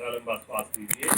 गहरा लंबा श्वास लीजिए।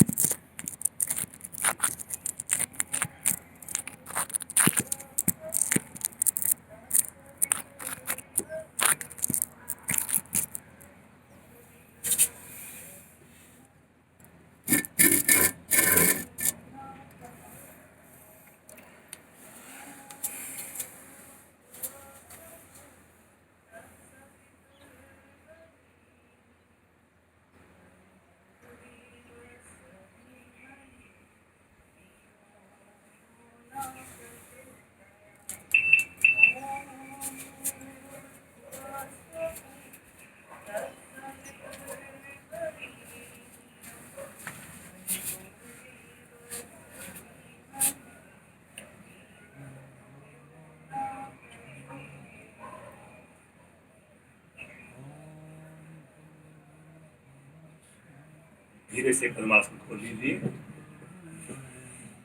धीरे से पद्मासन खोल लीजिए,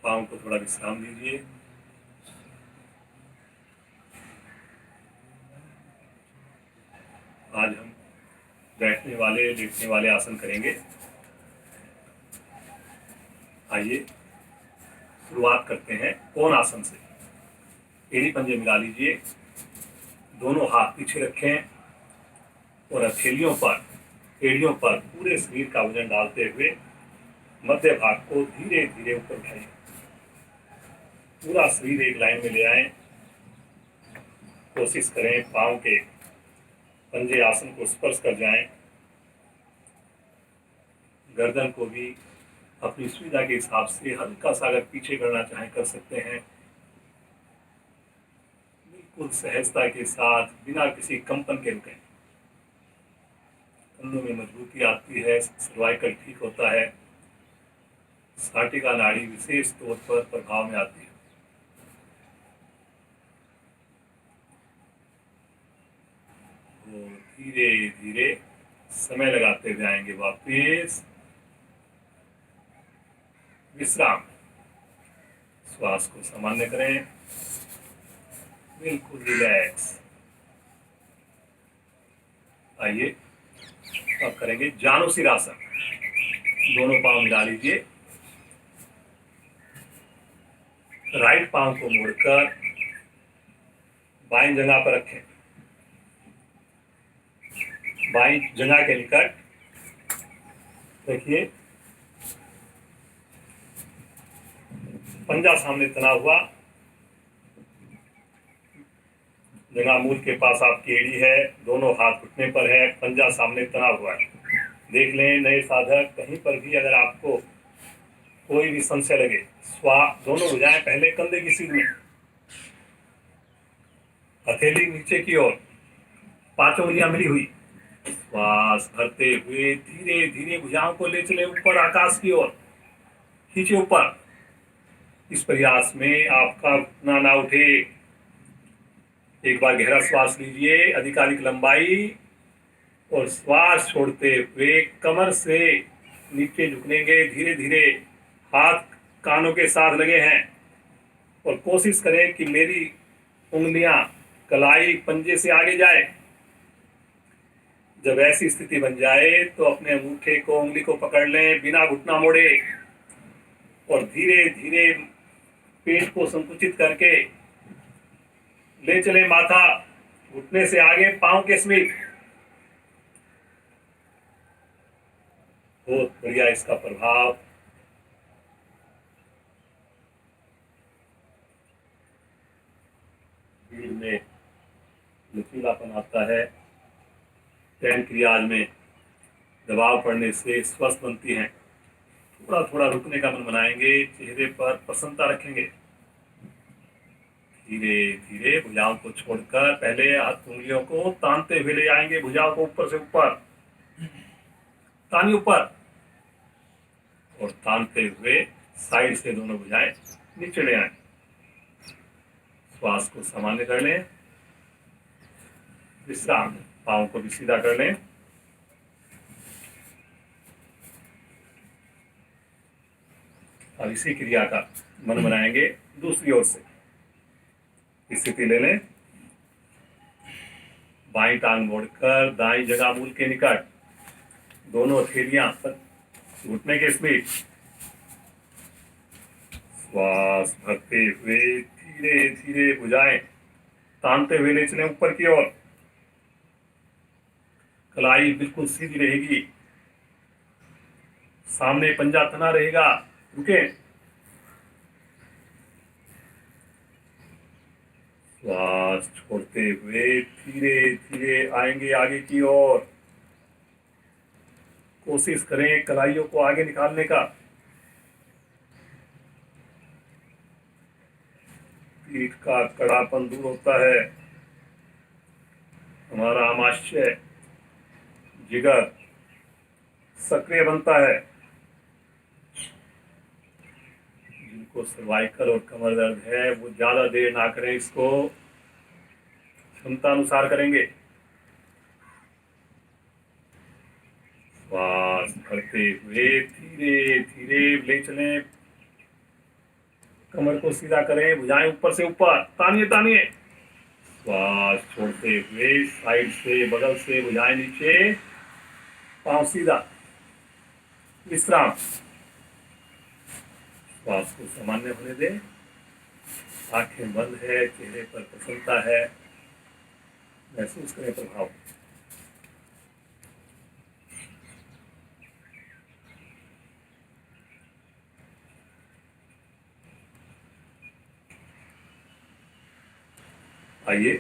पाँव को थोड़ा विश्राम दीजिए। आज हम बैठने वाले लेटने वाले आसन करेंगे। आइए शुरुआत करते हैं कोण आसन से। एड़ी पंजे मिला लीजिए, दोनों हाथ पीछे रखें और हथेलियों पर, एड़ियों पर पूरे शरीर का वजन डालते हुए मध्य भाग को धीरे धीरे ऊपर उठाइए। पूरा शरीर एक लाइन में ले आए। कोशिश करें पांव के पंजे आसन को स्पर्श कर जाएं। गर्दन को भी अपनी सुविधा के हिसाब से हल्का सा अगर पीछे करना चाहें कर सकते हैं। बिल्कुल सहजता के साथ, बिना किसी कंपन के रुकें। कंधों में मजबूती आती है, सर्वाइकल ठीक होता है, साटिका नाड़ी विशेष तौर पर प्रभाव में आती है। तो धीरे धीरे समय लगाते हुए आएंगे वापस। विश्राम, श्वास को सामान्य करें, बिल्कुल रिलैक्स। आइए अब करेंगे जानु सिरासन। दोनों पांव मिला लीजिए, राइट पांव को मोड़कर बाईं जगह पर रखें। बाईं जगह के निकट देखिए, पंजा सामने तना हुआ, जगह मूल के पास आपकी एड़ी है, दोनों हाथ घुटने पर है, पंजा सामने तना हुआ है। देख लें नए साधक, कहीं पर भी अगर आपको कोई भी संशय लगे, दोनों भुजाएं पहले कंधे की सीध में, हथेली नीचे की ओर, पांचों उंगलियां मिली हुई। श्वास भरते हुए धीरे धीरे भुजाओं को ले चले ऊपर आकाश की ओर, खींचे ऊपर। इस प्रयास में आपका घुटना ना उठे। एक बार गहरा श्वास लीजिए, अधिकाधिक लंबाई, और श्वास छोड़ते हुए कमर से नीचे झुकनेंगे धीरे धीरे। हाथ कानों के साथ लगे हैं और कोशिश करें कि मेरी उंगलियां कलाई पंजे से आगे जाए। जब ऐसी स्थिति बन जाए तो अपने अंगूठे को, उंगली को पकड़ लें बिना घुटना मोड़े, और धीरे धीरे पेट को संकुचित करके ले चले माथा घुटने से आगे, पांव के समीप। बहुत बढ़िया इसका प्रभाव। भीड़ में लचीलापन आता है, चयन क्रियाज में दबाव पड़ने से स्वस्थ बनती हैं। थोड़ा थोड़ा रुकने का मन बनाएंगे, चेहरे पर प्रसन्नता रखेंगे। धीरे धीरे भुजाओं को छोड़कर पहले हाथ उंगलियों को तानते हुए ले आएंगे, भुजाओं को ऊपर से ऊपर, तानी ऊपर, और तानते हुए साइड से दोनों भुजाएं नीचे ले आए। श्वास को सामान्य कर लें, विश्राम, पांव को भी सीधा कर लें। अब इसी क्रिया का मन बनाएंगे दूसरी ओर से। स्थिति ले लें, बाईं टांग मोड़कर दाईं जगह मूल के निकट, दोनों हथेलियां घुटने की स्पीड। श्वास भरते हुए धीरे धीरे भुजाएं तानते हुए ले चलें ऊपर की ओर। कलाई बिल्कुल सीधी रहेगी, सामने पंजा तना रहेगा। रुके। श्वास छोड़ते हुए धीरे धीरे आएंगे आगे की ओर। कोशिश करें कलाइयों को आगे निकालने का। पीठ का कड़ापन दूर होता है। हमारा आमाशय, जिगर सक्रिय बनता है। जिनको सर्वाइकल और कमर दर्द है वो ज्यादा देर ना करें, इसको क्षमता अनुसार करेंगे। श्वास भरते हुए धीरे धीरे ले चलें। कमर को सीधा करें, भुजाएं ऊपर से ऊपर तानिए तानिए। श्वास छोड़ते हुए साइड से बगल से भुजाएं नीचे, पांव सीधा, विश्राम। श्वास को सामान्य होने दें। आंखें बंद है, चेहरे पर प्रसन्नता है, महसूस करें प्रभाव। आइए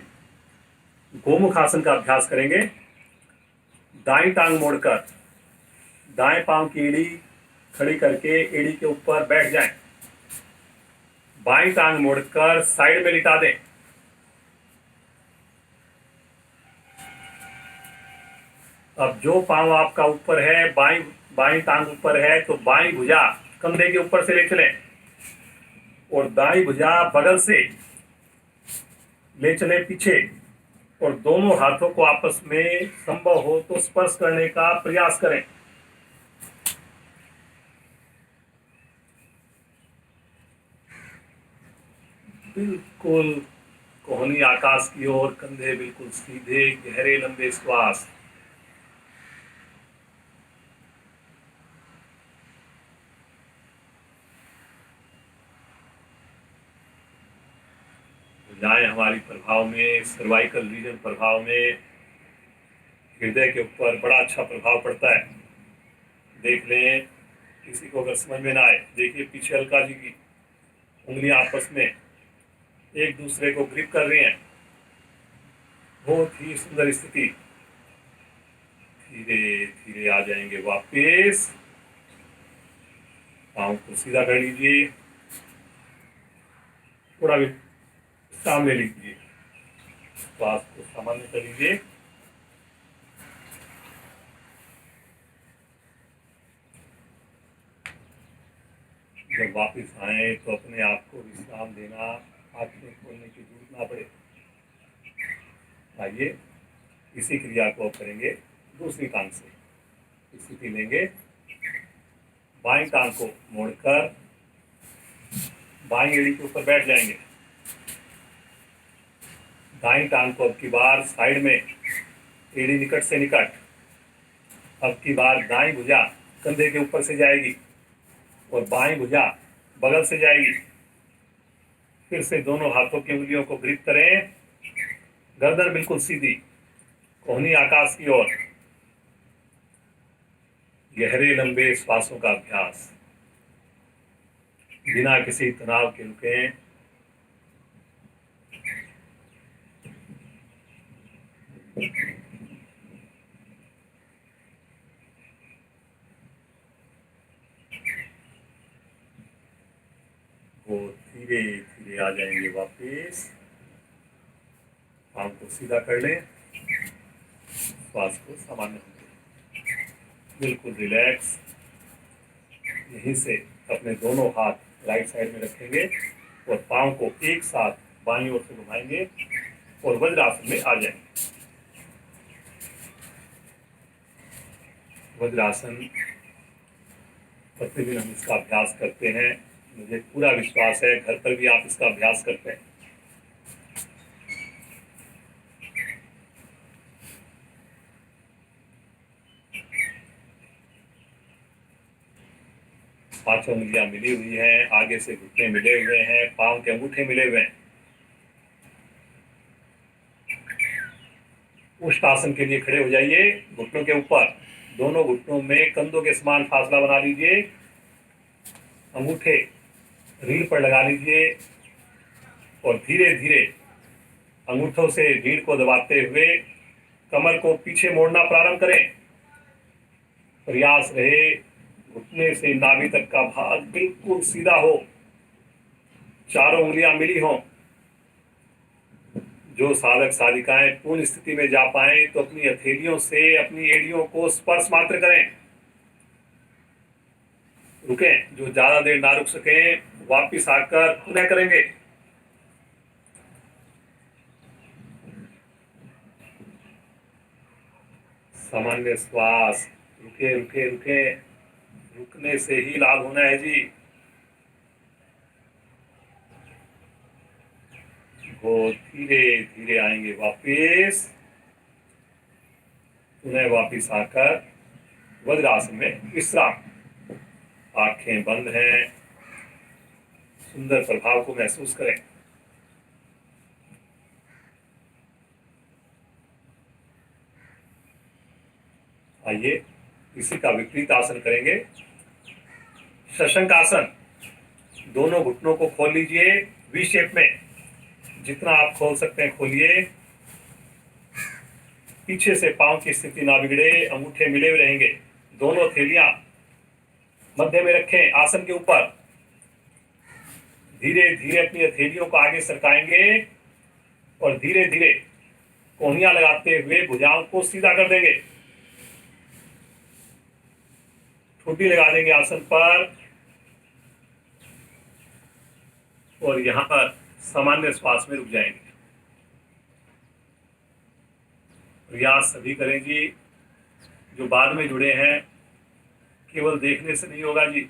गोमुख आसन का अभ्यास करेंगे। दाईं टांग मोड़कर दाएं पांव की एड़ी खड़ी करके एड़ी के ऊपर बैठ जाएं। बाईं टांग मोड़कर साइड में लिटा दें। अब जो पांव आपका ऊपर है, बाईं टांग ऊपर है, तो बाईं भुजा कंधे के ऊपर से ले चलें और दाईं भुजा बगल से ले चलें पीछे, और दोनों हाथों को आपस में संभव हो तो स्पर्श करने का प्रयास करें। बिल्कुल कोहनी आकाश की ओर, कंधे बिल्कुल सीधे, गहरे लंबे श्वास। भुजाएं हमारी प्रभाव में, सर्वाइकल रीजन प्रभाव में, हृदय के ऊपर बड़ा अच्छा प्रभाव पड़ता है। देख लें, किसी को अगर समझ में ना आए, देखिए पीछे अलका जी की उंगलियां आपस में एक दूसरे को ग्रिप कर रही हैं। बहुत ही सुंदर स्थिति। धीरे धीरे आ जाएंगे वापस। पाँव को सीधा कर लीजिए, थोड़ा भी सामने लीजिए, श्वास को सामान्य कर लीजिए। जब वापस आए तो अपने आप को विश्राम देना, आंखें खोलने की जरूरत ना पड़े। आइए इसी क्रिया को करेंगे दूसरी टांग से। स्थिति लेंगे, बाईं टांग को मोड़कर बाईं एड़ी के ऊपर बैठ जाएंगे। दाईं टांग को अब की बार साइड में, एड़ी निकट से निकट। अब की बार दाईं भुजा कंधे के ऊपर से जाएगी और बाईं भुजा बगल से जाएगी। फिर से दोनों हाथों की उंगलियों को ग्रिप करें, गर्दन बिल्कुल सीधी, कोहनी आकाश की ओर। गहरे लंबे श्वासों का अभ्यास, बिना किसी तनाव के रुकें। वो धीरे धीरे आ जाएंगे वापस। पाँव को सीधा कर लें, श्वास को सामान्य होने दें। बिल्कुल रिलैक्स। यहीं से अपने दोनों हाथ राइट साइड में रखेंगे और पाँव को एक साथ बाईं ओर से घुमाएंगे और वज्रासन में आ जाएंगे। वज्रासन प्रतिदिन हम इसका अभ्यास करते हैं। मुझे पूरा विश्वास है घर पर भी आप इसका अभ्यास करते हैं। पांचों उंगलियां मिली हुई हैं, आगे से घुटने मिले हुए हैं, पांव के अंगूठे मिले हुए हैं। उष्ट आसन के लिए खड़े हो जाइए, घुटनों के ऊपर, दोनों घुटनों में कंधों के समान फासला बना लीजिए, अंगूठे रीढ़ पर लगा लीजिए और धीरे धीरे अंगूठों से रीढ़ को दबाते हुए कमर को पीछे मोड़ना प्रारंभ करें। प्रयास रहे घुटने से नाभि तक का भाग बिल्कुल सीधा हो, चारों उंगलियां मिली हों। जो साधक साधिकाएं पूर्ण स्थिति में जा पाए तो अपनी हथेलियों से अपनी एड़ियों को स्पर्श मात्र करें, रुकें। जो ज्यादा देर ना रुक सके वापिस आकर पुनः करेंगे। सामान्य श्वास, रुके रुके रुके, रुकने से ही लाभ होना है जी। वो धीरे धीरे आएंगे वापिस, पुनः वापिस आकर वज्रासन में विश्राम। आंखें बंद हैं, सुंदर प्रभाव को महसूस करें। आइए इसी का विपरीत आसन करेंगे, शशंक आसन। दोनों घुटनों को खोल लीजिए वी शेप में, जितना आप खोल सकते हैं खोलिए। पीछे से पांव की स्थिति ना बिगड़े, अंगूठे मिले हुए रहेंगे। दोनों थैलियां मध्य में रखें आसन के ऊपर। धीरे धीरे अपनी हथेलियों को आगे सरकाएंगे और धीरे धीरे कोहनियां लगाते हुए भुजाओं को सीधा कर देंगे। ठुड्डी लगा देंगे आसन पर और यहां पर सामान्य श्वास में रुक जाएंगे। प्रयास सभी करें जी, जो बाद में जुड़े हैं। केवल देखने से नहीं होगा जी,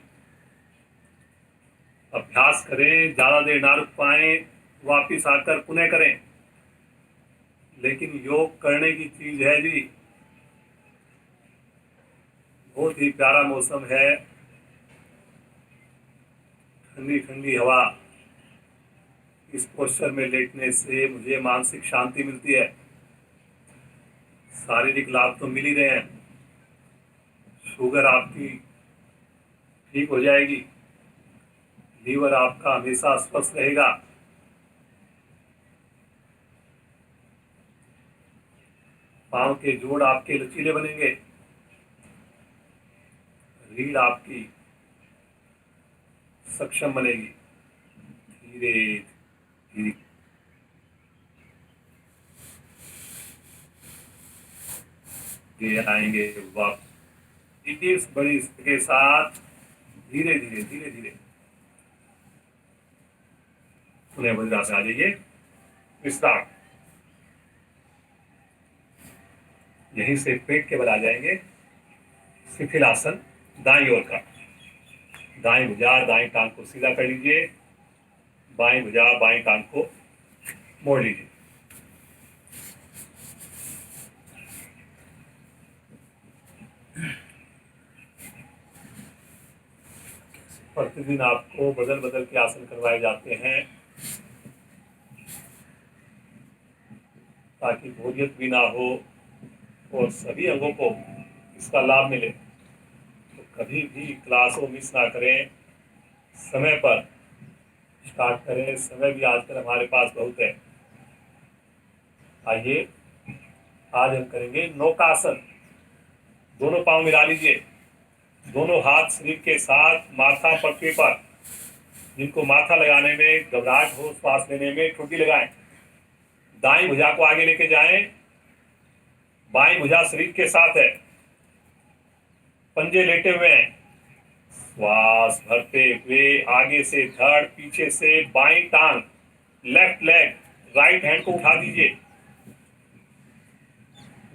अभ्यास करें। ज्यादा देर ना रुक पाए वापिस आकर पुनः करें। लेकिन योग करने की चीज है जी। बहुत ही प्यारा मौसम है, ठंडी ठंडी हवा। इस पोस्चर में लेटने से मुझे मानसिक शांति मिलती है। शारीरिक लाभ तो मिल ही रहे हैं। शुगर आपकी ठीक हो जाएगी, लीवर आपका हमेशा स्वस्थ रहेगा। पांव के जोड़ आपके लचीले बनेंगे, रीढ़ आपकी सक्षम बनेगी। धीरे धीरे आएंगे वापस बड़ी के साथ, धीरे धीरे धीरे धीरे पुनः वज्रासन आ जाइए, विश्राम। यहीं से पेट के बल आ जाएंगे। शिथिल आसन दाईं ओर का, दाईं भुजा दाईं टांग को सीधा कर लीजिए, बाईं भुजा बाईं टांग को मोड़ लीजिए। प्रतिदिन आपको बदल बदल के आसन करवाए जाते हैं ताकि बोरियत भी ना हो और सभी अंगों को इसका लाभ मिले। तो कभी भी क्लास को मिस ना करें, समय पर स्टार्ट करें। समय भी आजकल हमारे पास बहुत है। आइए आज हम करेंगे नौकासन। दोनों पांव मिला लीजिए, दोनों हाथ शरीर के साथ माथा पट्टी पर। जिनको माथा लगाने में घबराहट हो श्वास लेने में, ठुड्डी लगाएं। दाईं भुजा को आगे लेके जाएं, बाईं भुजा शरीर के साथ है, पंजे लेटे हुए हैं। श्वास भरते हुए आगे से धड़, पीछे से बाईं टांग, लेफ्ट लेग, राइट हैंड को उठा दीजिए।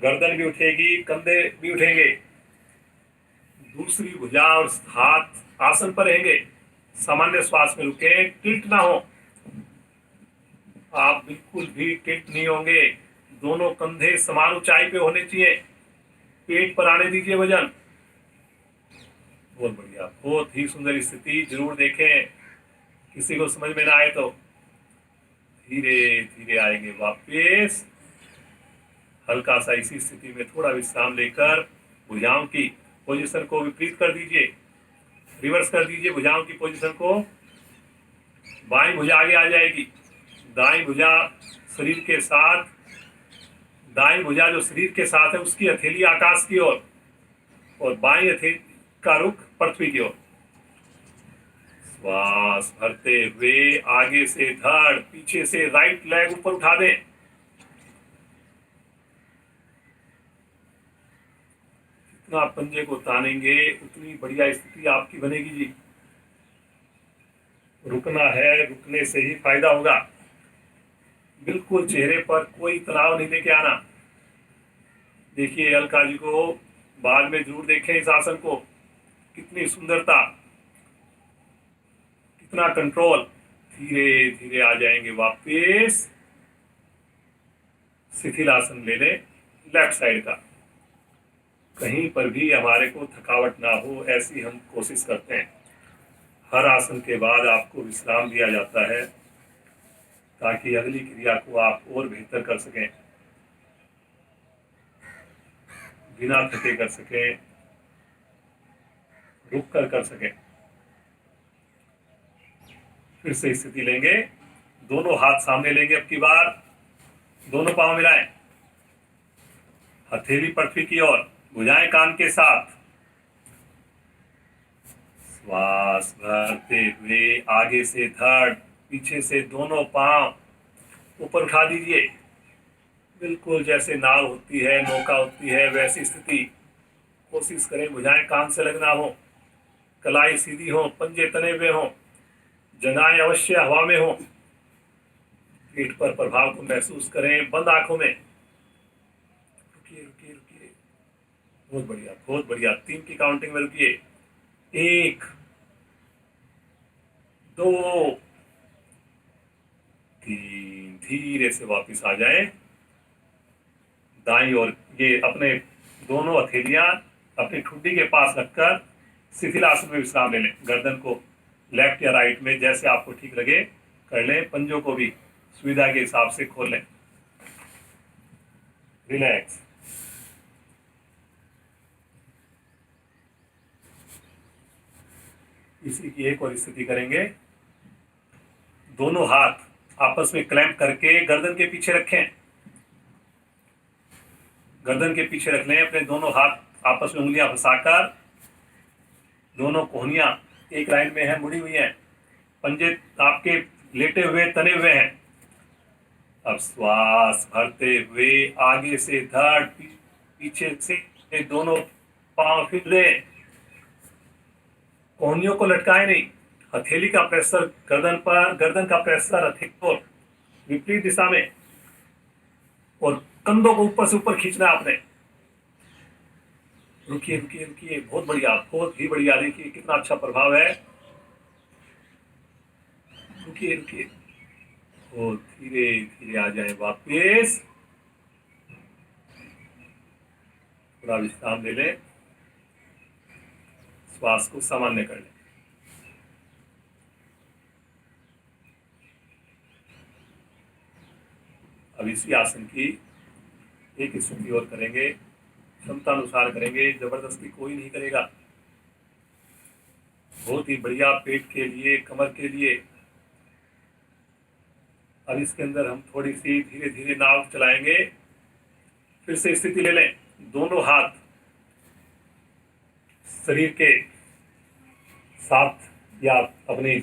गर्दन भी उठेगी, कंधे भी उठेंगे। दूसरी भुजा और हाथ आसन पर रहेंगे। सामान्य श्वास में रुके, टिल्ट ना हो। आप बिल्कुल भी टिल्ट नहीं होंगे। दोनों कंधे समान ऊंचाई पे होने चाहिए। पेट पर आने दीजिए वजन। बहुत बढ़िया, बहुत ही सुंदर स्थिति, जरूर देखें। किसी को समझ में ना आए तो धीरे धीरे आएंगे वापस। हल्का सा इसी स्थिति में थोड़ा विश्राम लेकर भुजाओं की पोजीशन को विपरीत कर दीजिए, रिवर्स कर दीजिए भुजाओं की पोजीशन को। बाईं भुजा आगे आ जाएगी, दाईं भुजा शरीर के साथ, दाईं भुजा जो शरीर के साथ है उसकी हथेली आकाश की ओर, और बाईं हथेली का रुख पृथ्वी की ओर। श्वास भरते हुए आगे से धड़, पीछे से राइट लेग ऊपर उठा दें। जितना आप पंजे को तानेंगे उतनी बढ़िया स्थिति आपकी बनेगी जी। रुकना है, रुकने से ही फायदा होगा। बिल्कुल चेहरे पर कोई तनाव नहीं लेके आना। देखिए अलका जी को बाद में जरूर देखें इस आसन को, कितनी सुंदरता, कितना कंट्रोल। धीरे धीरे आ जाएंगे वापस। शिथिल आसन ले लें लेफ्ट साइड का। कहीं पर भी हमारे को थकावट ना हो ऐसी हम कोशिश करते हैं। हर आसन के बाद आपको विश्राम दिया जाता है ताकि अगली क्रिया को आप और बेहतर कर सकें, बिना थके कर सकें, रुक कर सकें। फिर से स्थिति लेंगे, दोनों हाथ सामने लेंगे। अब की बार दोनों पांव मिलाएं, हथेली पृथ्वी की ओर, भुजाएं कान के साथ। श्वास भरते हुए आगे से धड़, पीछे से दोनों पांव ऊपर उठा दीजिए। बिल्कुल जैसे नाव होती है, नौका होती है, वैसी स्थिति। कोशिश करें भुजाएं कान से लगना हो, कलाई सीधी हो, पंजे तने हुए हो, जंघाएं अवश्य हवा में हो। पीठ पर प्रभाव को महसूस करें बंद आंखों में। रुकिए रुकिए रुकिए, बहुत बढ़िया बहुत बढ़िया। 3 की काउंटिंग में रुकिए। 1 2 3, धीरे से वापस आ जाएं। दाईं ओर ये अपने दोनों हथेलियां अपनी ठुड्डी के पास रखकर शिथिल आसन में विश्राम ले लें। गर्दन को लेफ्ट या राइट में जैसे आपको ठीक लगे कर लें। पंजों को भी सुविधा के हिसाब से खोल लें। रिलैक्स। इसी की एक और स्थिति करेंगे। दोनों हाथ आपस में क्लैंप करके गर्दन के पीछे रखें। गर्दन के पीछे रख लें। अपने दोनों हाथ आपस में उंगलियां फंसाकर, दोनों कोहनियां एक लाइन में है, मुड़ी हुई हैं। पंजे आपके लेटे हुए तने हुए हैं। अब श्वास भरते हुए आगे से धड़, पीछे से दोनों पांव फिर दें। कोहनियों को लटकाए नहीं। हथेली का प्रेशर गर्दन पर, गर्दन का प्रेशर हथेली पर, विपरीत दिशा में, और कंधों को ऊपर से ऊपर खींचना है आपने। रुकिए रुकिए रुकिए, बहुत बढ़िया बहुत ही बढ़िया। देखिए कितना अच्छा प्रभाव है। रुकिए रुकिए, और धीरे धीरे आ जाए वापस। थोड़ा विश्राम ले लें, श्वास को सामान्य कर लें। अब इसी आसन की एक स्थिति और करेंगे, क्षमता अनुसार करेंगे, जबरदस्ती कोई नहीं करेगा। बहुत ही बढ़िया पेट के लिए, कमर के लिए। अब इसके अंदर हम थोड़ी सी धीरे धीरे नाव चलाएंगे। फिर से स्थिति ले लें। दोनों हाथ शरीर के साथ या अपने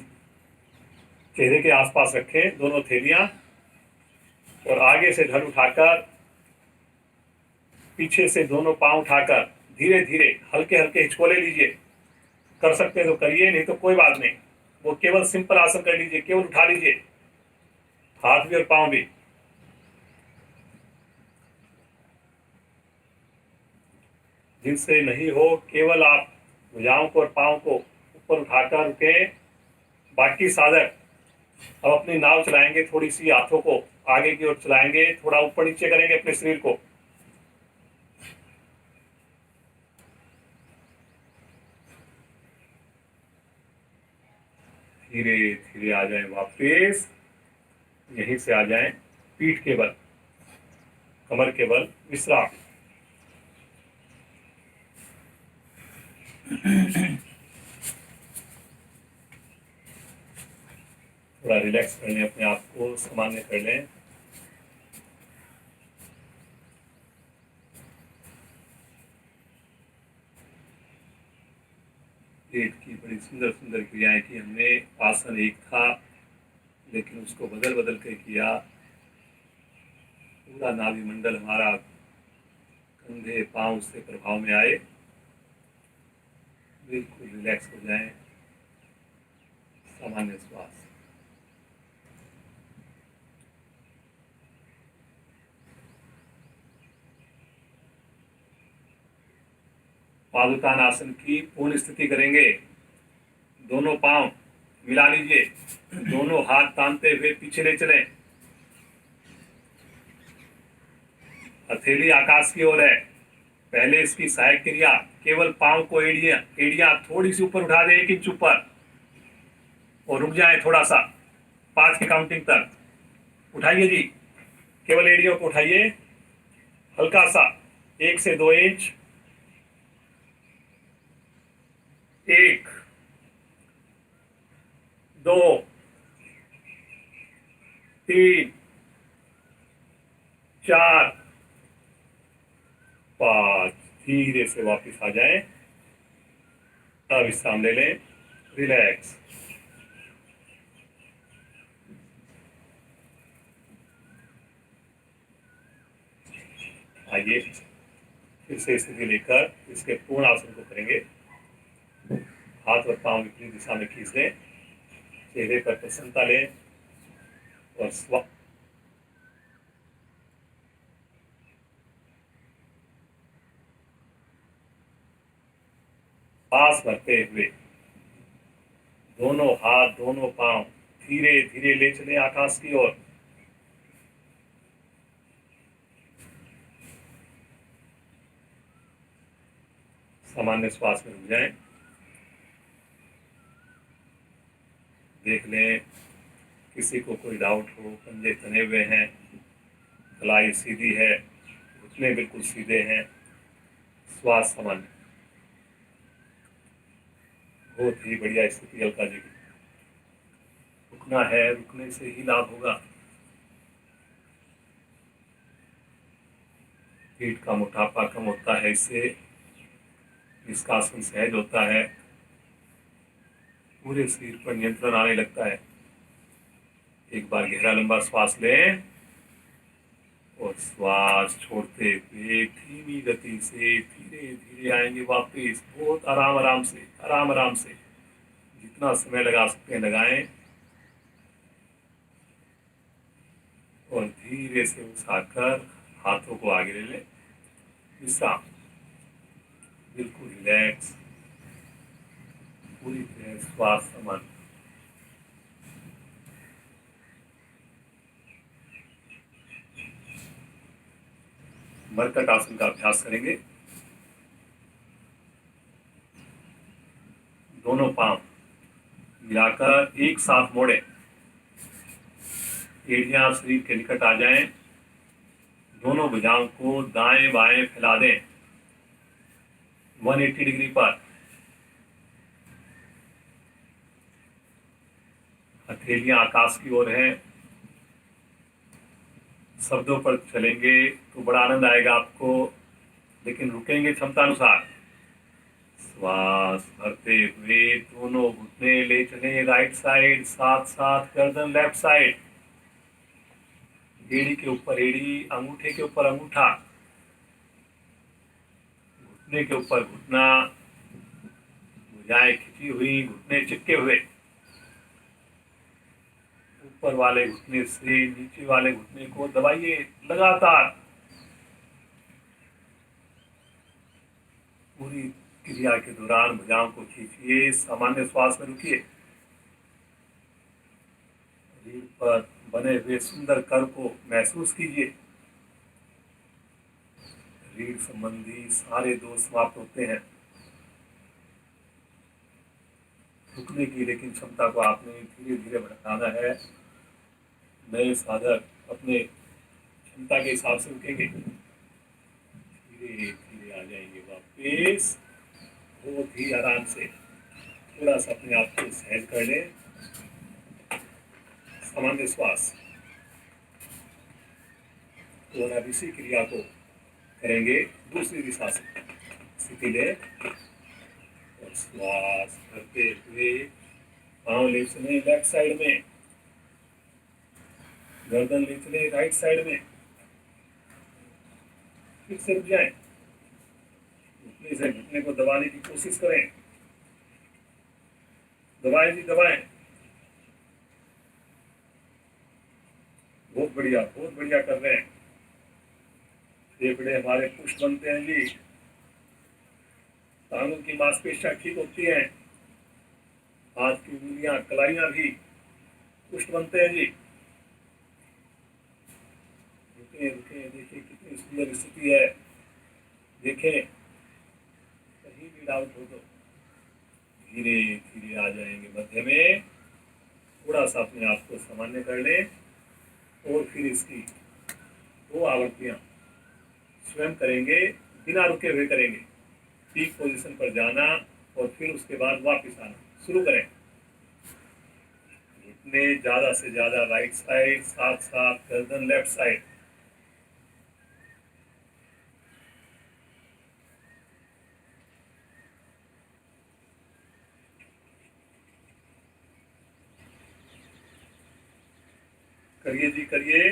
चेहरे के आसपास रखें, दोनों थैलियां, और आगे से धड़ उठाकर, पीछे से दोनों पांव उठाकर धीरे धीरे हल्के हल्के हिचकोले लीजिए। कर सकते तो करिए, नहीं तो कोई बात नहीं। वो केवल सिंपल आसन कर लीजिए, केवल उठा लीजिए हाथ भी और पांव भी। जिनसे नहीं हो केवल आप भुजाओं को और पांव को ऊपर उठाकर रुके। बाकी साधक अब अपनी नाव चलाएंगे, थोड़ी सी हाथों को आगे की ओर चलाएंगे, थोड़ा ऊपर नीचे करेंगे अपने शरीर को। धीरे धीरे आ जाएं वापस, यहीं से आ जाएं पीठ के बल, कमर के बल, विश्राम। थोड़ा रिलैक्स कर लें, अपने आप को सामान्य कर लें। पेट की बड़ी सुंदर सुंदर क्रियाएं की हमने। आसन एक था लेकिन उसको बदल बदल के किया। पूरा नाभि मंडल हमारा, कंधे पांव से प्रभाव में आए। बिल्कुल रिलैक्स हो जाएं, सामान्य श्वास। पादुकानासन की पूर्ण स्थिति करेंगे। दोनों पांव मिला लीजिए, दोनों हाथ तानते हुए पीछे ले चलें। हथेली आकाश की ओर है। पहले इसकी सहायक क्रिया, केवल पांव को एड़ियां थोड़ी सी ऊपर उठा दें, 1 इंच ऊपर, और रुक जाए थोड़ा सा 5 की काउंटिंग तक। उठाइए जी, केवल एड़ियों को उठाइए, हल्का सा 1 से 2 इंच। 1, 2, 3, 4, 5। धीरे से वापस आ जाएं, अब विश्राम ले लें, रिलैक्स। आइए फिर से स्थिति लेकर इसके पूर्ण आसन को करेंगे। हाथ और पांव विपरीत दिशा में खींच लें, चेहरे पर प्रसन्नता लें और श्वास भरते हुए दोनों हाथ दोनों पांव धीरे धीरे ले चलें आकाश की ओर। सामान्य श्वास में रुक जाएं। देख लें किसी को कोई डाउट हो। पंजे तने हुए हैं, कलाई सीधी है, घुटने बिल्कुल सीधे हैं, श्वास सामान्य। बहुत ही बढ़िया स्थिति अलका जी की। रुकना है, रुकने से ही लाभ होगा। पीठ का मोटापा कम होता है इससे, निष्कासन सहज होता है, पूरे शरीर पर नियंत्रण आने लगता है। एक बार गहरा लंबा श्वास लें और श्वास छोड़ते हुए धीमी गति से धीरे धीरे आएंगे वापस। बहुत आराम आराम से, आराम आराम से, जितना समय लगा सकते हैं लगाएं और धीरे से उठाकर हाथों को आगे ले लें। विश्राम, बिल्कुल रिलैक्स, पूरी तरह श्वास समान। मरकट आसन का अभ्यास करेंगे। दोनों पांव मिलाकर एक साथ मोड़ें, एड़ियां शरीर के निकट आ जाएं। दोनों भुजाओं को दाएं बाएं फैला दें 180 डिग्री पर। हथेलियां आकाश की ओर हैं। शब्दों पर चलेंगे तो बड़ा आनंद आएगा आपको, लेकिन रुकेंगे क्षमता अनुसार। श्वास भरते हुए दोनों घुटने ले चले राइट साइड, साथ साथ गर्दन लेफ्ट साइड। एड़ी के ऊपर एड़ी, अंगूठे के ऊपर अंगूठा, घुटने के ऊपर घुटना, भुजाएं खिंची हुई, घुटने चिपके हुए। ऊपर वाले घुटने से नीचे वाले घुटने को दबाइए लगातार। पूरी क्रिया के दौरान भुजाओं को खींचिए, सामान्य श्वास में रुकिए। रीढ़ पर बने हुए सुंदर कर्व को महसूस कीजिए। रीढ़ संबंधी सारे दोष समाप्त होते हैं। रुकने की, लेकिन क्षमता को आपने धीरे धीरे बढ़ाना है। नए साधक अपने क्षमता के हिसाब से रुकेंगे, धीरे धीरे आ जाएंगे वापिस। बहुत ही आराम से थोड़ा सा अपने आप को सहज कर लें। सामान्य श्वास। तो अब इसी क्रिया को करेंगे दूसरी दिशा से। स्थिति ले और श्वास करते हुए पाँव ले चले लेफ्ट साइड में, गर्दन ले चले राइट साइड में। फिर से रुक जाए, घुटने से घुटने को दबाने की कोशिश करें। दबाएं जी, दबाएं। बहुत बढ़िया, बहुत बढ़िया कर रहे हैं। फेफड़े हमारे पुष्ट बनते हैं जी, टांगों की मांसपेशियां ठीक होती हैं, हाथ की उंगलियां कलाइयां भी पुष्ट बनते हैं जी। रुके रुके, देखिए कितनी सुंदर स्थिति है। देखें कहीं भी डाउट हो तो धीरे धीरे आ जाएंगे मध्य में। थोड़ा सा अपने आप को सामान्य कर लें और फिर इसकी 2 आवृत्तियां स्वयं करेंगे, बिना रुके हुए करेंगे। पीक पोजीशन पर जाना और फिर उसके बाद वापस आना। शुरू करें। घुटने ज्यादा से ज्यादा राइट साइड, साथ साथ गर्दन लेफ्ट साइड। करिए जी, करिए।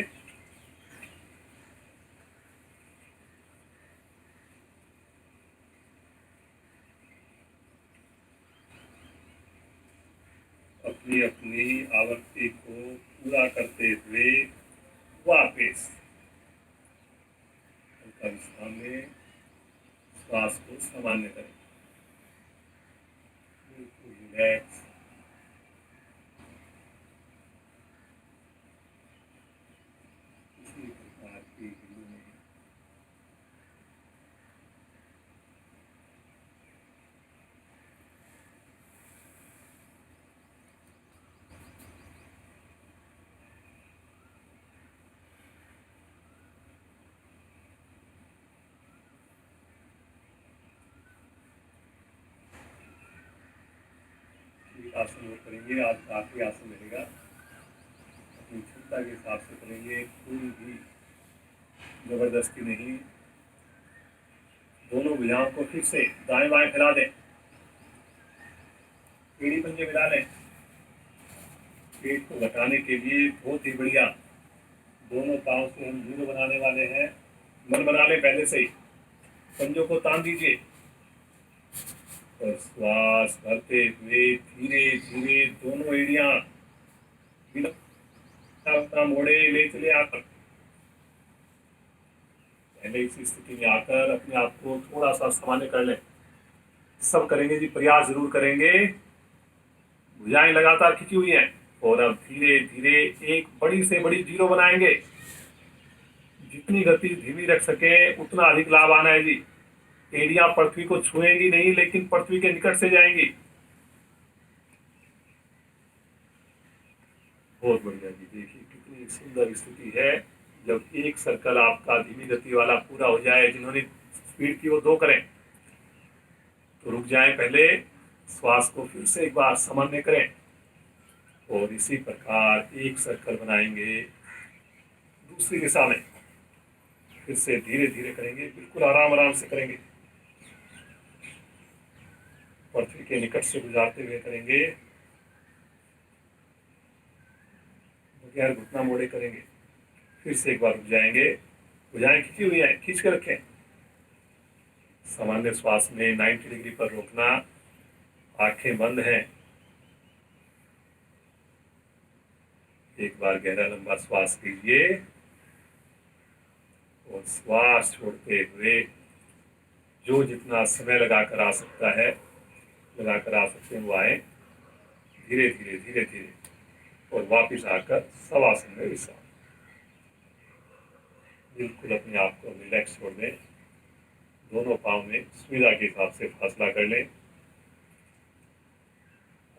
अपनी अपनी आवृत्ति को पूरा करते हुए वापस हल्का विश्राम में श्वास को सामान्य करें। बिल्कुल रिलैक्स। किसी प्रकार की ढील नहीं। आसन वो करेंगे, आज काफी आसन रहेगा। अपनी क्षमता के हिसाब से करेंगे, कोई भी जबरदस्ती नहीं। दोनों भुजाओं को फिर से दाएं बाएं फैला दें, एड़ी पंजे मिला लें। पेट को घटाने के लिए बहुत ही बढ़िया। दोनों पांव से हम जीरो बनाने वाले हैं। मन बना लें पहले से ही। पंजों को तान दीजिए और श्वास भरते हुए धीरे धीरे दोनों एड़ियां बिना मोड़े ले चले आकर, पहले इस स्थिति में आकर अपने आप को थोड़ा सा सामान्य कर लें। सब करेंगे जी, प्रयास जरूर करेंगे। भुजाएं लगातार खिंची हुई हैं और अब धीरे धीरे एक बड़ी से बड़ी जीरो बनाएंगे। जितनी गति धीमी रख सके उतना अधिक लाभ आना है जी। एड़ियां पृथ्वी को छुएंगी नहीं, लेकिन पृथ्वी के निकट से जाएंगी। बहुत बढ़िया जी, देखिए कितनी सुंदर स्थिति है। जब एक सर्कल आपका धीमी गति वाला पूरा हो जाए, जिन्होंने स्पीड की वो 2 करें, तो रुक जाएं पहले। श्वास को फिर से एक बार सामान्य करें और इसी प्रकार एक सर्कल बनाएंगे दूसरी दिशा में। फिर से धीरे धीरे करेंगे, बिल्कुल आराम आराम से करेंगे। पृथ्वी के निकट से गुजारते हुए करेंगे, बगैर घुटना मोड़े करेंगे। फिर से एक बार रुक जाएंगे। भुजाएं खींची हुई हैं, खींच कर रखें। सामान्य श्वास में 90 डिग्री पर रोकना, आंखें बंद हैं। एक बार गहरा लंबा श्वास लीजिए और श्वास छोड़ते हुए जो जितना समय लगाकर आ सकता है, लगाकर आ सकते हैं वो आए। धीरे धीरे धीरे धीरे और वापिस आकर शवासन में विश्राम। बिल्कुल अपने आप को रिलैक्स छोड़ दें। दोनों पाँव में सुविधा के हिसाब से फासला कर लें।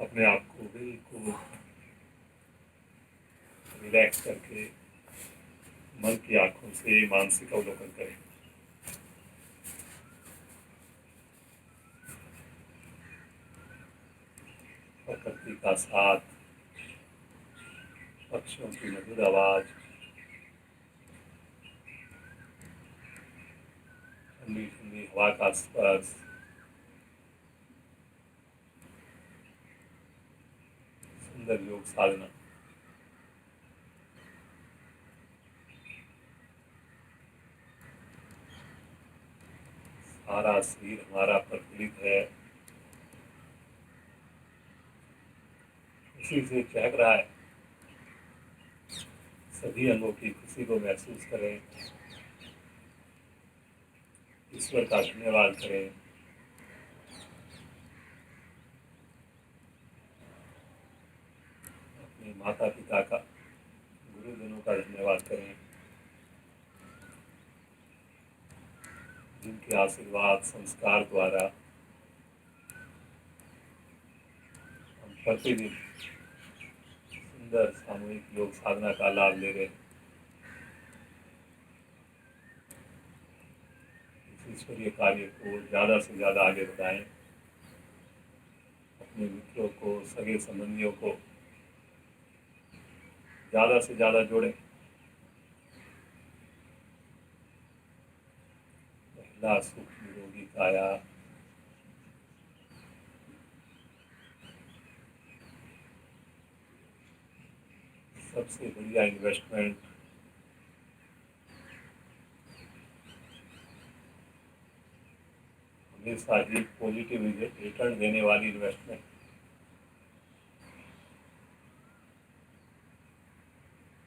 अपने आप को बिल्कुल रिलैक्स करके मन की आंखों से मानसिक अवलोकन करें। प्रकृति का साथ, पक्षियों की मधुर आवाज, ठंडी ठंडी हवा का स्पर्श, सुंदर योग साधना। सारा शरीर हमारा प्रफुल्लित है, खुशी से चहक रहा है। सभी अंगों की खुशी को महसूस करें, ईश्वर का धन्यवाद करें। अपने माता पिता का, गुरुजनों का धन्यवाद करें, जिनके आशीर्वाद संस्कार द्वारा हम प्रतिदिन सुंदर सामूहिक योग साधना का लाभ ले रहे हैं। इस ईश्वरीय कार्य को ज़्यादा से ज़्यादा आगे बढ़ाएं। अपने मित्रों को, सगे संबंधियों को ज़्यादा से ज़्यादा जोड़ें। पहला सुख निरोगी काया, सबसे बढ़िया इन्वेस्टमेंट हमेशा ही पॉजिटिव रिटर्न देने वाली इन्वेस्टमेंट।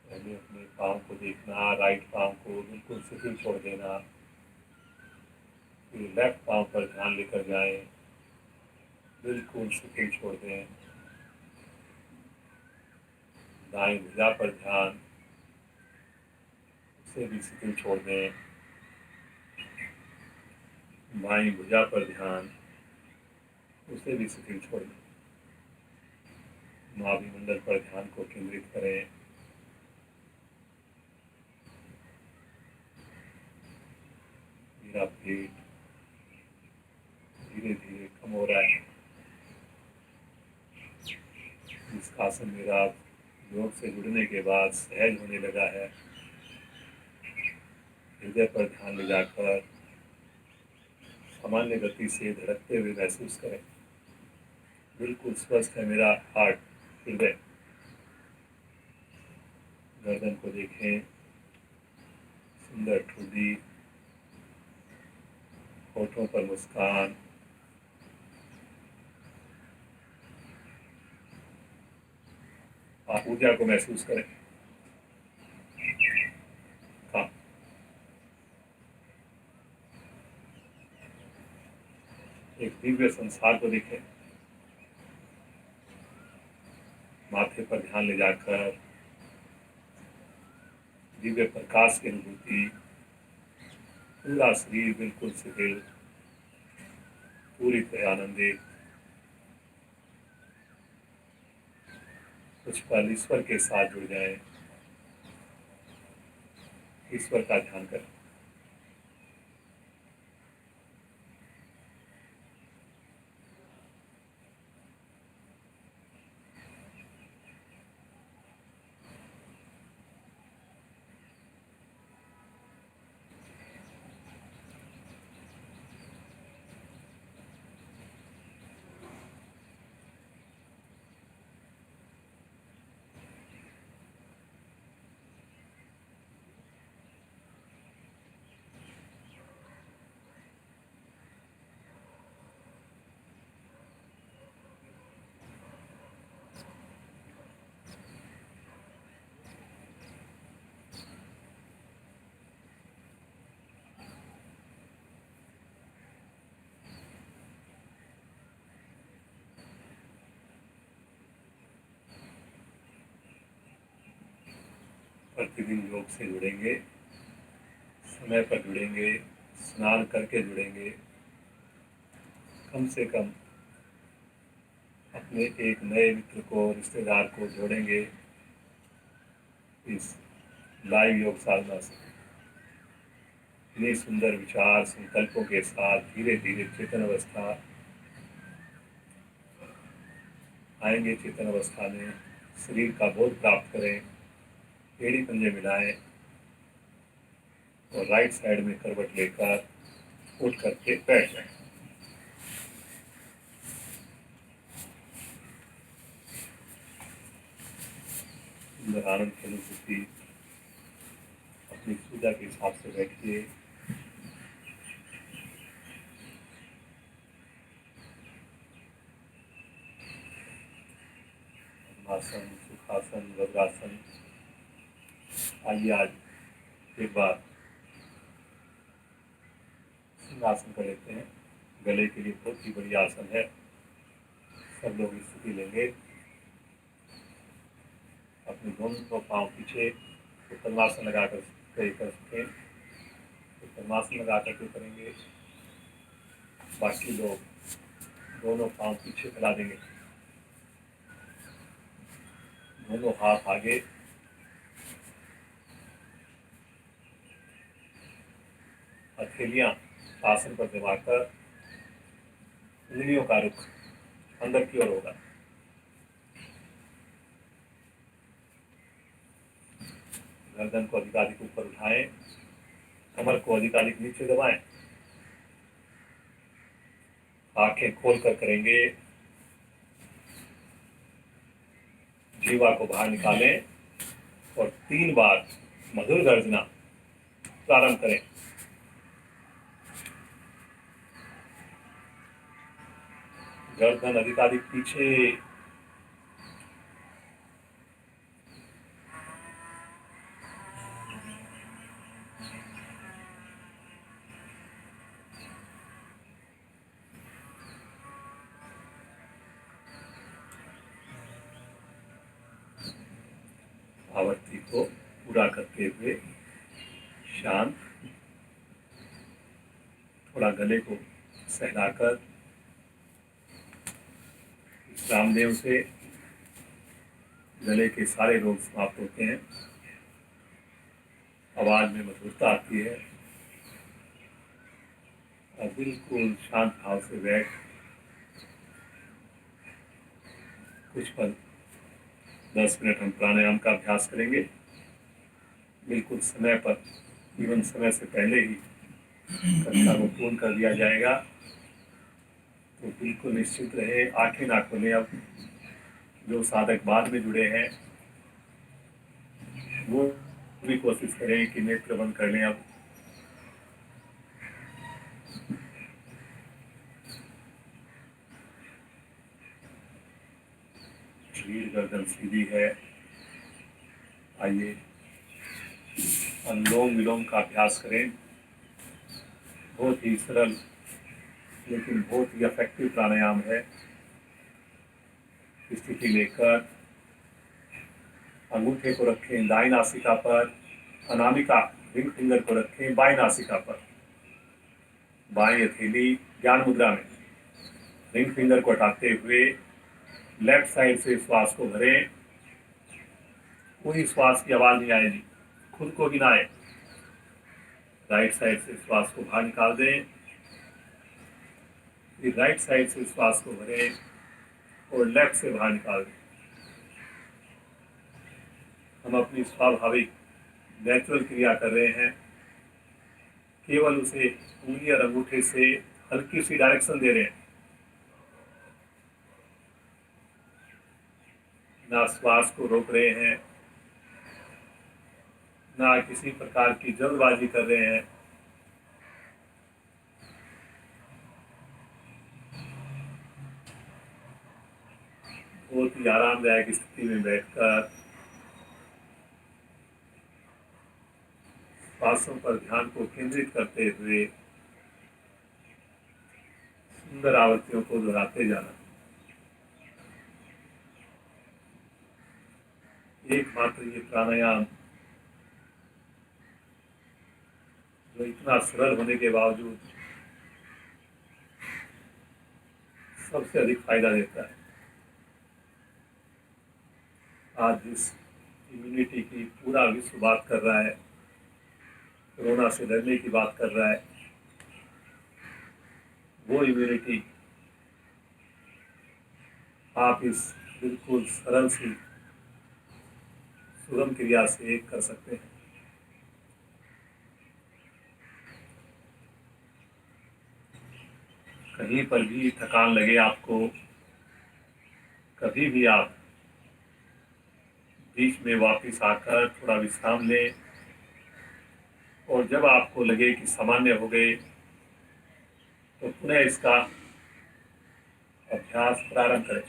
पहले अपने पाँव को देखना, राइट पाँव को बिल्कुल शिथिल छोड़ देना, फिर लेफ्ट पाँव पर ध्यान लेकर जाएं, बिल्कुल शिथिल छोड़ दें। दाएं भुजा पर ध्यान, उसे भी शिथिल छोड़ दें। बाएं भुजा पर ध्यान, उसे भी शिथिल छोड़ दें। नाभि मंडल पर ध्यान को केंद्रित करें। मेरा पेट धीरे धीरे कम हो रहा है। इस आसन मेरा योग से जुड़ने के बाद सहज होने लगा है। हृदय पर ध्यान ले जाकर सामान्य गति से धड़कते हुए महसूस करें। बिल्कुल स्वस्थ है मेरा हार्ट, हृदय। गर्दन को देखें, सुंदर ठुड्डी, होठों पर मुस्कान। आप ऊर्जा को महसूस करें। हाँ, एक दिव्य संसार को देखें। माथे पर ध्यान ले जाकर दिव्य प्रकाश की अनुभूति, पूरा शरीर बिल्कुल शिथिल, पूरी तरह आनंदित। कुछ पल ईश्वर के साथ जुड़ जाएं, ईश्वर का ध्यान करें। प्रतिदिन योग से जुड़ेंगे, समय पर जुड़ेंगे, स्नान करके जुड़ेंगे। कम से कम अपने एक नए मित्र को, रिश्तेदार को जोड़ेंगे इस लाइव योग साधना से। इतने सुंदर विचार संकल्पों के साथ धीरे धीरे चेतन अवस्था आएंगे। चेतन अवस्था में शरीर का बोध प्राप्त करें, एड़ी पंजे मिलाएं और राइट साइड में करवट लेकर उठ करके बैठ जाएं। सुंदर आनंद की अनुभूति, अपनी सुविधा के हिसाब से बैठिए। आसन, सुखासन, वज्रासन। आइए आज एक बार सिंहासन कर लेते हैं। गले के लिए बहुत ही बढ़िया आसन है। सब लोग स्थिति लेंगे, अपने दोनों पांव पीछे उत्तरासन लगा कर सकें। उत्तरासन लगा करके करेंगे। बाकी लोग दोनों पांव पीछे फैला देंगे, दोनों हाथ आगे, हथेलियां आसन पर दबाकर उंगलियों का रुख अंदर की ओर होगा। गर्दन को अधिकाधिक ऊपर उठाएं, कमर को अधिकाधिक नीचे दबाएं। आंखें खोलकर करेंगे। जीवा को बाहर निकालें और 3 बार मधुर गर्जना प्रारंभ करें। गर्दन अधिकाधिक पीछे, आवृत्ति को पूरा करते हुए शांत, थोड़ा गले को सहलाकर रामदेव से गले के सारे रोग समाप्त होते हैं। आवाज में मधुरता आती है। और बिल्कुल शांत भाव से बैठ कुछ पल 10 मिनट हम प्राणायाम का अभ्यास करेंगे। बिल्कुल समय पर, इवन समय से पहले ही कक्षा को पूर्ण कर दिया जाएगा। तो बिल्कुल निश्चित रहे, आंखें ना खोलें। अब जो साधक बाद में जुड़े हैं वो भी कोशिश करें कि नेत्र बंद कर लें। अब रीढ़ गर्दन सीधी है। आइए अनुलोम विलोम का अभ्यास करें। बहुत ही सरल लेकिन बहुत ही इफेक्टिव प्राणायाम है। स्थिति लेकर अंगूठे को रखें दाईं नासिका पर, अनामिका रिंग फिंगर को रखें बाईं नासिका पर, बाईं हथेली ज्ञान मुद्रा में। रिंग फिंगर को हटाते हुए लेफ्ट साइड से श्वास को भरें। कोई श्वास की आवाज नहीं आएगी, खुद को गिनाएं। राइट साइड से श्वास को बाहर निकाल दें, फिर राइट साइड से श्वास को भरें और लेफ्ट से बाहर निकाल दें। हम अपनी स्वाभाविक नेचुरल क्रिया कर रहे हैं। केवल उसे उंगली और अंगूठे से हल्की सी डायरेक्शन दे रहे हैं। ना श्वास को रोक रहे हैं, ना किसी प्रकार की जल्दबाजी कर रहे हैं। बहुत ही आरामदायक स्थिति में बैठकर श्वासों पर ध्यान को केंद्रित करते हुए सुंदर आवृत्तियों को दोहराते जाना। एकमात्र ये प्राणायाम जो इतना सरल होने के बावजूद सबसे अधिक फायदा देता है। आज जिस इम्यूनिटी की पूरा विश्व बात कर रहा है, कोरोना से लड़ने की बात कर रहा है, वो इम्यूनिटी आप इस बिल्कुल सरल सी सुगम क्रिया से कर सकते हैं। कहीं पर भी थकान लगे आपको, कभी भी आप बीच में वापस आकर थोड़ा विश्राम लें, और जब आपको लगे कि सामान्य हो गए तो पुनः इसका अभ्यास प्रारंभ करें।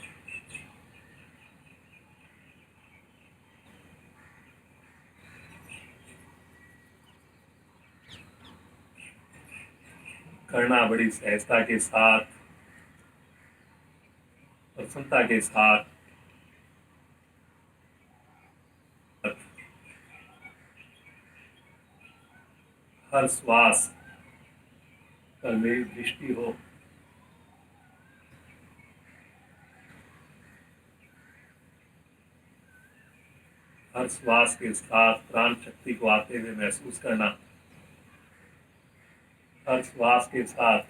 करना बड़ी सहजता के साथ, प्रसन्नता के साथ। हर श्वास पर मेरी दृष्टि हो, हर श्वास के साथ प्राण शक्ति को आते हुए महसूस करना, हर श्वास के साथ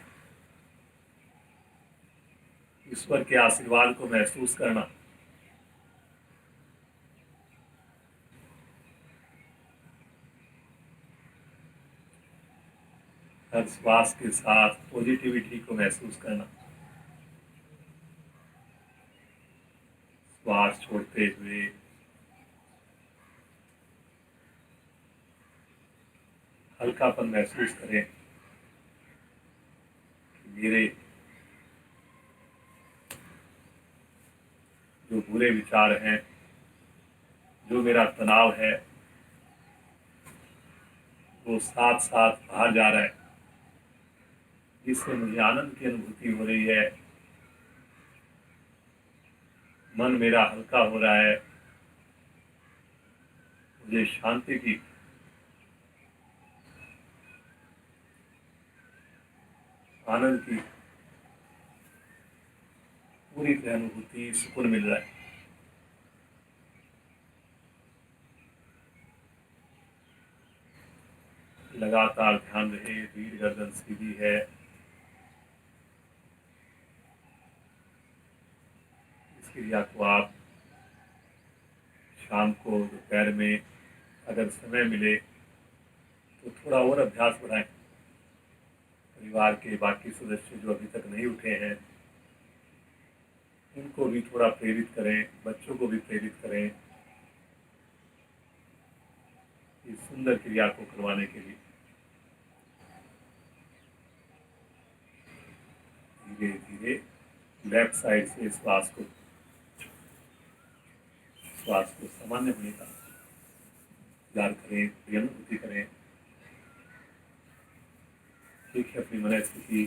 ईश्वर के आशीर्वाद को महसूस करना। हर श्वास के साथ पॉजिटिविटी को महसूस करना। श्वास छोड़ते हुए हल्कापन महसूस करें कि मेरे जो बुरे विचार हैं, जो मेरा तनाव है, वो साथ साथ बाहर जा रहा है, जिससे मुझे आनंद की अनुभूति हो रही है। मन मेरा हल्का हो रहा है, मुझे शांति की, आनंद की पूरी तरह अनुभूति, सुकून मिल रहा है। लगातार ध्यान रहे, रीढ़ गर्दन सीधी है। इस क्रिया को आप शाम को, दोपहर में अगर समय मिले तो थोड़ा और अभ्यास बढ़ाएं। परिवार के बाकी सदस्य जो अभी तक नहीं उठे हैं, उनको भी थोड़ा प्रेरित करें, बच्चों को भी प्रेरित करें इस सुंदर क्रिया को करवाने के लिए। धीरे धीरे लेफ्ट साइड से श्वास को सामान्य होने का इंतजार करें, अनुभूति करें। देखिए अपनी मन स्थिति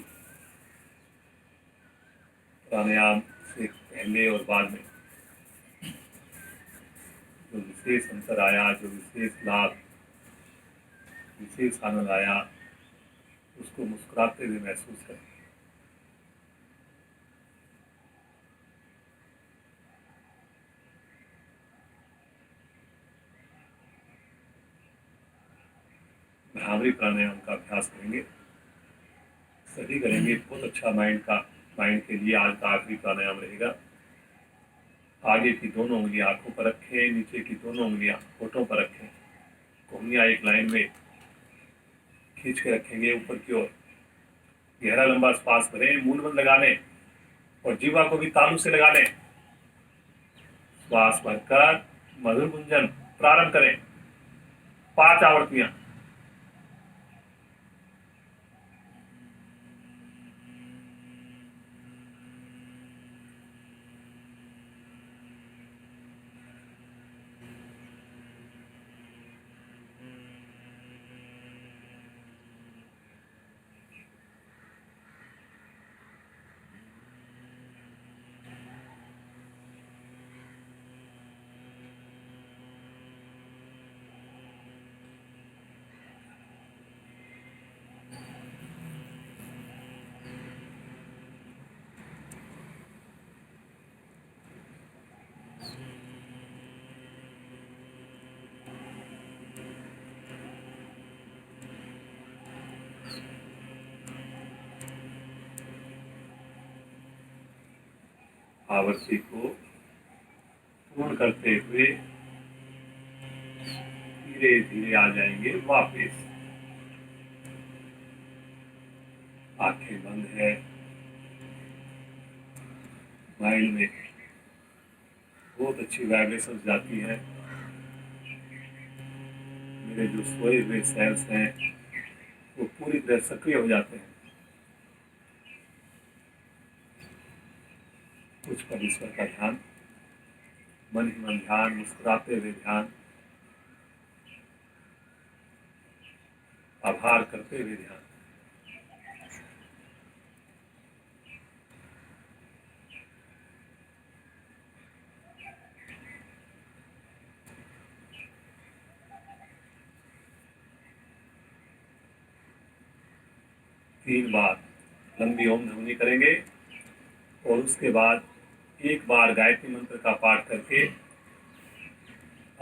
प्राणायाम से पहले और बाद में जो विशेष अंतर आया, जो विशेष लाभ, विशेष आनंद आया, उसको मुस्कुराते हुए महसूस करें। भ्रामरी प्राणायाम का अभ्यास करेंगे, सभी करेंगे। बहुत अच्छा माइंड के लिए आज का आखिरी प्राणायाम रहेगा। आगे की दोनों उंगलियां आंखों पर रखें, नीचे की दोनों उंगलियां होठों पर रखें। कोहनियां एक लाइन में खींच के रखेंगे ऊपर की ओर। गहरा लंबा श्वास भरें, मूल बंद लगा लें और जीवा को भी तालू से लगा लें। श्वास भरकर मधुर गुंजन प्रारंभ करें। 5 आवर्तियां। आवृत्ति को पूर्ण करते हुए धीरे धीरे आ जाएंगे वापस। आंखें बंद है, माइंड में बहुत अच्छी वाइब्रेशन जाती है। मेरे जो सोए हुए सेल्स हैं वो पूरी तरह सक्रिय हो जाते हैं। कुछ परमेश्वर का ध्यान, मन ही मन ध्यान, मुस्कुराते हुए ध्यान, आभार करते हुए ध्यान। तीन बार लंबी ओम ध्वनि करेंगे और उसके बाद एक बार गायत्री मंत्र का पाठ करके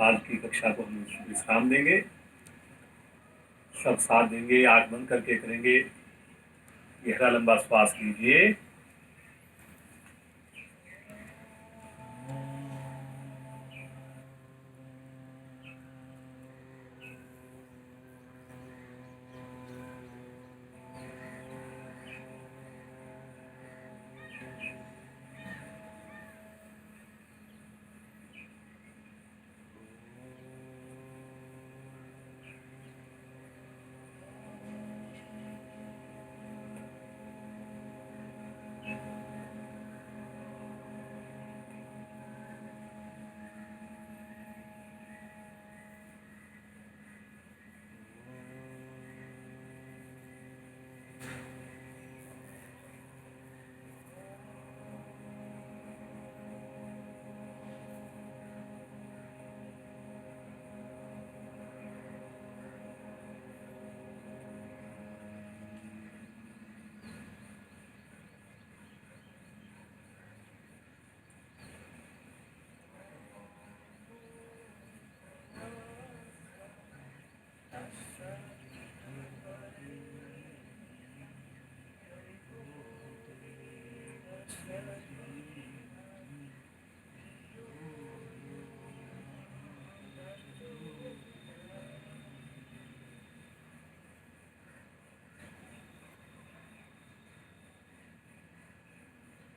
आज की कक्षा को हम विश्राम देंगे। सब साथ देंगे, आंख बंद करके करेंगे। गहरा लंबा श्वास लीजिए,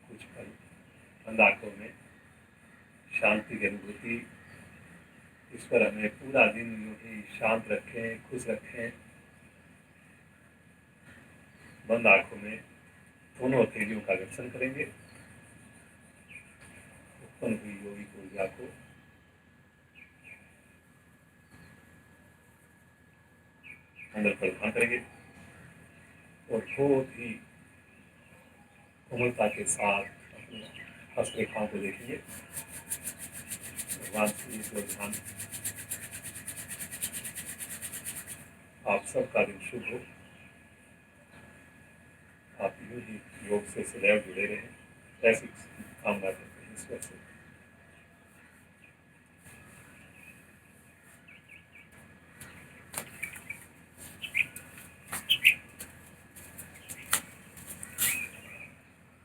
कुछ पल बंद आंखों में शांति की अनुभूति। इस पर हमें पूरा दिन यूं ही शांत रखें, खुश रखें। बंद आंखों में दोनों हथेलियों का दर्शन करेंगे। उत्पन्न हुई योगिक ऊर्जा को अंदर प्रदान करेंगे और बहुत ही कोमलता के साथ अपनी हस्तरेखाओं को देखेंगे। भगवान श्री को ध्यान। आप सबका दिन शुभ हो। आप यूं ही योग से सदैव जुड़े रहें, ऐसी कामना करते हैं ईश्वर से।